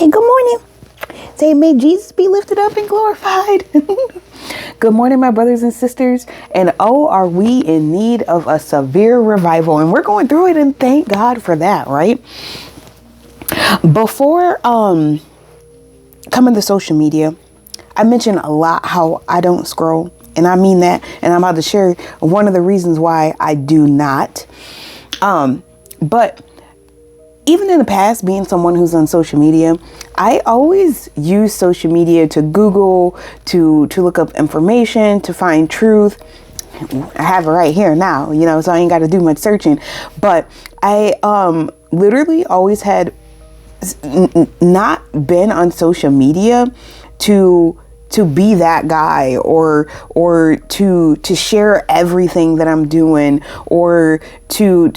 Say good morning. Say, may Jesus be lifted up and glorified. Good morning, my brothers and sisters. And oh, are we in need of a severe revival? And we're going through it, and thank God for that, right? Before coming to social media, I mentioned a lot how I don't scroll. And I mean that. And I'm about to share one of the reasons why I do not. But even in the past, being someone who's on social media, I always use social media to Google, to look up information, to find truth. I have it right here now, so I ain't got to do much searching. But I literally always had not been on social media to be that guy or to share everything that I'm doing or to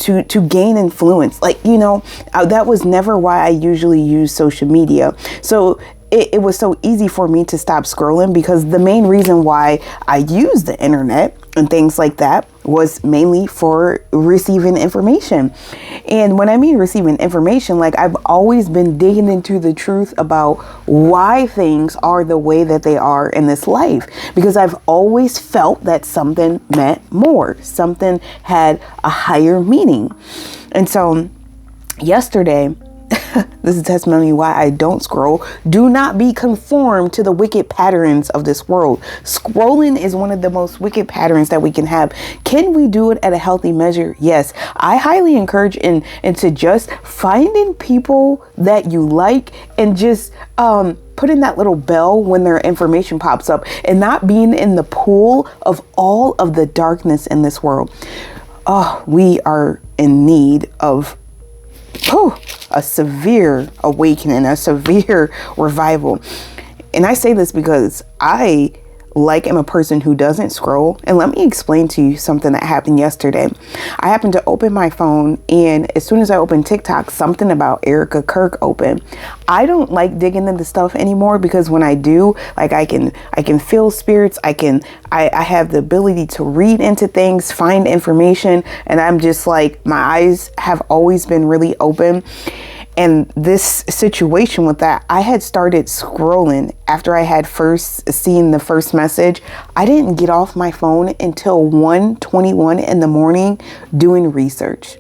gain influence. That was never why I usually use social media. So it was so easy for me to stop scrolling, because the main reason why I use the internet and things like that was mainly for receiving information. And when I mean receiving information, I've always been digging into the truth about why things are the way that they are in this life, because I've always felt that something meant more, something had a higher meaning. And so yesterday, this is testimony why I don't scroll. Do not be conformed to the wicked patterns of this world. Scrolling is one of the most wicked patterns that we can have. Can we do it at a healthy measure? Yes. I highly encourage and suggest finding people that you like and just putting that little bell when their information pops up, and not being in the pool of all of the darkness in this world. Oh, we are in need of a severe awakening, a severe revival. And I say this because I am a person who doesn't scroll. And let me explain to you something that happened yesterday. I happened to open my phone, and as soon as I opened TikTok, something about Erica Kirk opened. I don't like digging into stuff anymore, because when I do, I can feel spirits. I have the ability to read into things, find information, and I'm just my eyes have always been really open. And this situation with that, I had started scrolling after I had first seen the first message. I didn't get off my phone until 1:21 in the morning doing research,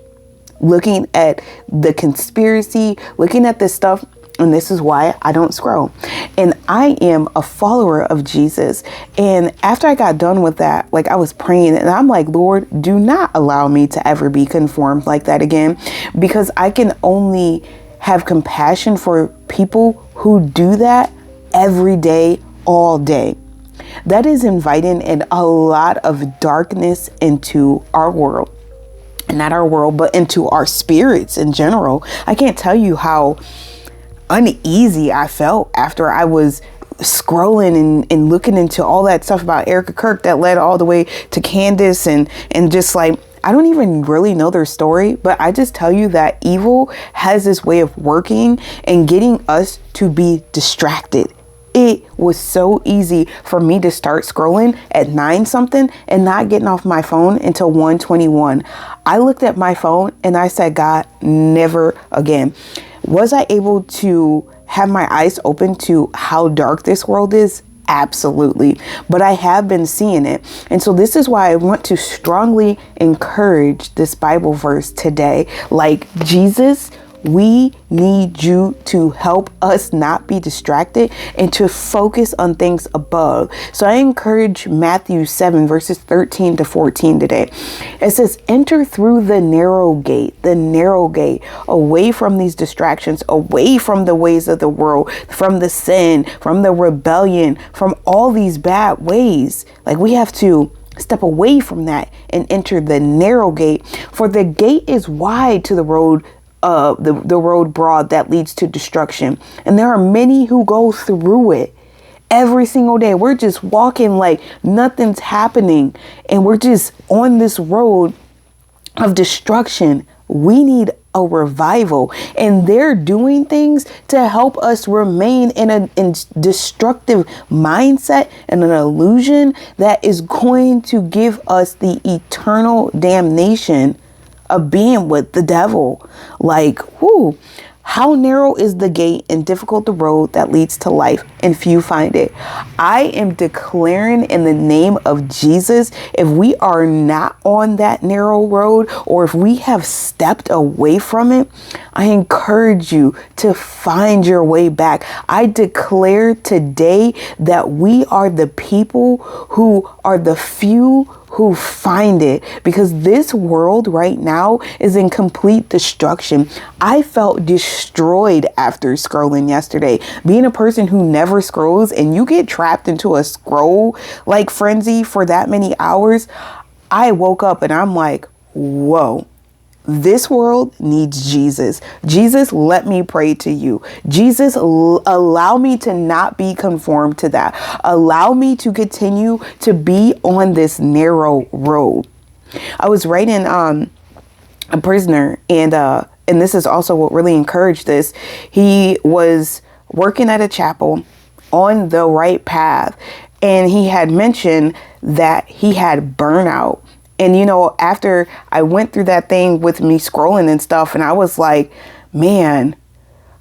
looking at the conspiracy, looking at this stuff. And this is why I don't scroll. And I am a follower of Jesus. And after I got done with that, I was praying, and I'm like, Lord, do not allow me to ever be conformed like that again, because I can only have compassion for people who do that every day, all day. That is inviting in a lot of darkness into our world. And not our world, but into our spirits in general. I can't tell you how uneasy I felt after I was scrolling and looking into all that stuff about Erica Kirk that led all the way to Candace and just I don't even really know their story, but I just tell you that evil has this way of working and getting us to be distracted. It was so easy for me to start scrolling at 9 something and not getting off my phone until 1:21. I looked at my phone and I said, God, never again. Was I able to have my eyes open to how dark this world is? Absolutely. But I have been seeing it. And so this is why I want to strongly encourage this Bible verse today. Jesus, we need you to help us not be distracted and to focus on things above. So I encourage Matthew 7 verses 13 to 14 today. It says, enter through the narrow gate, away from these distractions, away from the ways of the world, from the sin, from the rebellion, from all these bad ways. We have to step away from that and enter the narrow gate, for the gate is wide to the road, the road broad that leads to destruction. And there are many who go through it every single day. We're just walking like nothing's happening, and we're just on this road of destruction. We need a revival, and they're doing things to help us remain in a destructive mindset and an illusion that is going to give us the eternal damnation of being with the devil. How narrow is the gate and difficult the road that leads to life, and few find it. I am declaring in the name of Jesus, if we are not on that narrow road, or if we have stepped away from it, I encourage you to find your way back. I declare today that we are the people who are the few who find it, because this world right now is in complete destruction. I felt destroyed after scrolling yesterday. Being a person who never scrolls and you get trapped into a scroll like frenzy for that many hours, I woke up and I'm like, whoa. This world needs Jesus. Jesus, let me pray to you. Jesus, allow me to not be conformed to that. Allow me to continue to be on this narrow road. I was writing A Prisoner, and this is also what really encouraged this. He was working at a chapel on the right path, and he had mentioned that he had burnout. And, you know, after I went through that thing with me scrolling and stuff, and I was like, man,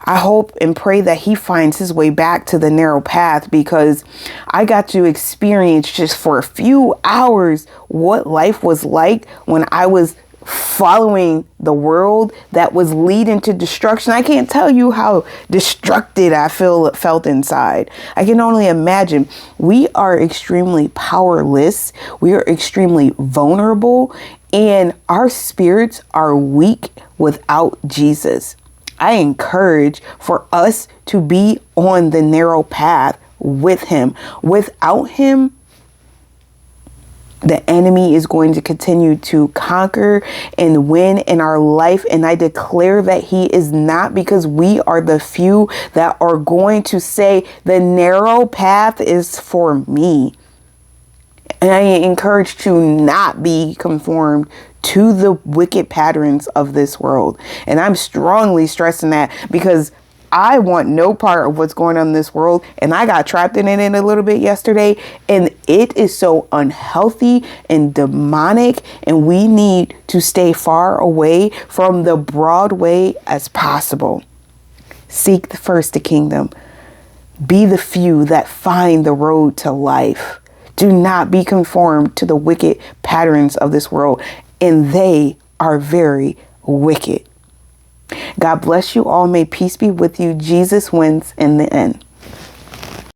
I hope and pray that he finds his way back to the narrow path, because I got to experience just for a few hours what life was like when I was following the world that was leading to destruction. I can't tell you how destructed I felt inside. I can only imagine. We are extremely powerless. We are extremely vulnerable, and our spirits are weak without Jesus. I encourage for us to be on the narrow path with him. Without him, the enemy is going to continue to conquer and win in our life. And I declare that he is not, because we are the few that are going to say the narrow path is for me. And I encourage to not be conformed to the wicked patterns of this world. And I'm strongly stressing that, because I want no part of what's going on in this world. And I got trapped in it a little bit yesterday. And it is so unhealthy and demonic. And we need to stay far away from the broad way as possible. Seek first the kingdom. Be the few that find the road to life. Do not be conformed to the wicked patterns of this world. And they are very wicked. God bless you all. May peace be with you. Jesus wins in the end.